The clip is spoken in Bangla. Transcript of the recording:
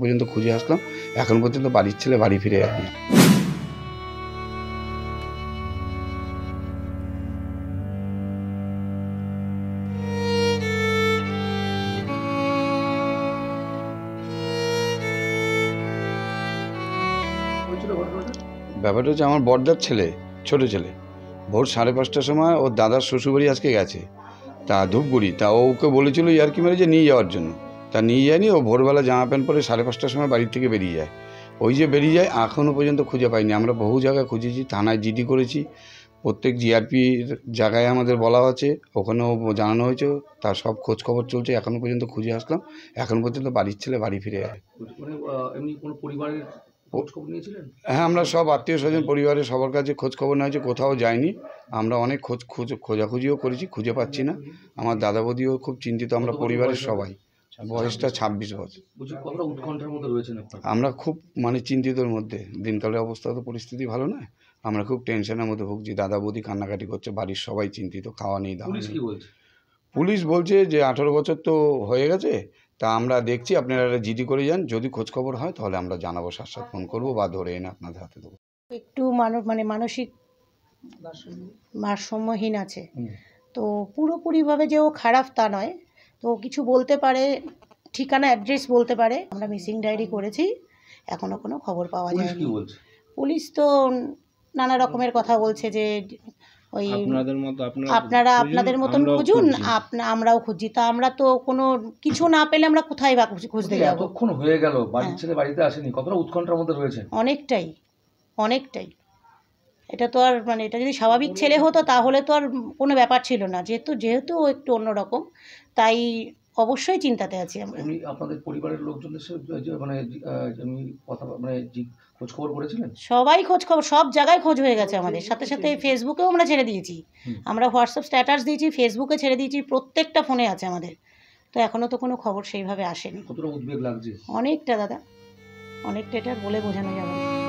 পর্যন্ত খুঁজে আসলাম, এখন পর্যন্ত বাড়ির ছেলে বাড়ি ফিরে যায়নি। ব্যাপারটা হচ্ছে আমার বড়দার ছেলে, ছোট ছেলে, ভোর 5:30টার সময় ওর দাদার শ্বশুরবাড়ি আজকে গেছে, তা ধূপগুড়ি, তা ওকে বলেছিল ইয়ার্কি মেরে যে নিয়ে যাওয়ার জন্য, তা নিয়ে যায়নি। ও ভোরবেলা জামা প্যান্ট পরে 5:30টার সময় বাড়ির থেকে বেরিয়ে যায়। ওই যে বেরিয়ে যায়, এখনও পর্যন্ত খুঁজে পাইনি। আমরা বহু জায়গায় খুঁজেছি, থানায় জিডি করেছি, প্রত্যেক জিআরপির জায়গায় আমাদের বলা আছে, ওখানেও জানানো হয়েছে, তার সব খোঁজ খবর চলছে, এখনও পর্যন্ত খুঁজে আসলাম, এখন পর্যন্ত বাড়ির ছেলে বাড়ি ফিরে যায়। এমনি কোনো পরিবারের খোঁজ খবর নিয়েছিলেন? হ্যাঁ, আমরা সব আত্মীয় স্বজন পরিবারের সবার কাছে খোঁজ খবর নেওয়া, কোথাও যায়নি। আমরা অনেক খোঁজাখুঁজিও করেছি, খুঁজে পাচ্ছি না। আমার দাদা বৌদিও খুব চিন্তিত, আমরা পরিবারের সবাই। বয়সটা 26 বছর। কতটা উৎকণ্ঠার মধ্যে রয়েছেন আপনারা? আমরা খুব চিন্তিতর মধ্যে, দিনকালের অবস্থা তো পরিস্থিতি ভালো নয়, আমরা খুব টেনশনের মধ্যে ভুগছি। দাদা বৌদি কান্নাকাটি করছে, বাড়ির সবাই চিন্তিত, খাওয়া নেই, দাওয়া পুলিশ নেই। কি বলছে? পুলিশ বলছে যে 18 বছর তো হয়ে গেছে, তা আমরা দেখছি, আপনারা জিডি করে যান, যদি খোঁজখবর হয় তাহলে আমরা জানাবো, সাথে ফোন করবো বা ধরে এনে আপনাদের হাতে দেবো। একটু মানসিক ভারসাম্যহীন আছে, তো পুরোপুরিভাবে যে ও খারাপ তা নয়, তো কিছু বলতে পারে, ঠিকানা অ্যাড্রেস বলতে পারে। আমরা মিসিং ডায়েরি করেছি, এখনও কোনো খবর পাওয়া যায়নি। পুলিশ তো নানা রকমের কথা বলছে যে ওই আপনাদের মতন খুঁজুন, আমরাও খুঁজছি, তা আমরা তো কোনো কিছু না পেলে আমরা কোথায় বা খুঁজতে যাব? এতক্ষণ হয়ে গেল, বাড়ির ছেলে বাড়িতে আসেনি, কতটা উৎকণ্ঠার মধ্যে রয়েছে? অনেকটাই। এটা তো আর এটা যদি স্বাভাবিক ছেলে হতো তাহলে তো আর কোনো ব্যাপার ছিল না, যেহেতু ও একটু অন্যরকম, তাই অবশ্যই চিন্তাতে আছি আমরা। আপনাদের পরিবারের লোকজনের খোঁজ খবর করেছিলেন? সবাই খোঁজ খবর, সব জায়গায় খোঁজ হয়ে গেছে আমাদের, সাথে সাথে ফেসবুকেও আমরা ছেড়ে দিয়েছি, আমরা হোয়াটসঅ্যাপ স্ট্যাটাস দিয়েছি, ফেসবুকে ছেড়ে দিয়েছি, প্রত্যেকটা ফোনে আছে আমাদের, তো এখনও তো কোনো খবর সেইভাবে আসেনি। কতটা উদ্বেগ লাগছে? অনেকটা দাদা, অনেকটা, এটা বলে বোঝানো যাবে না।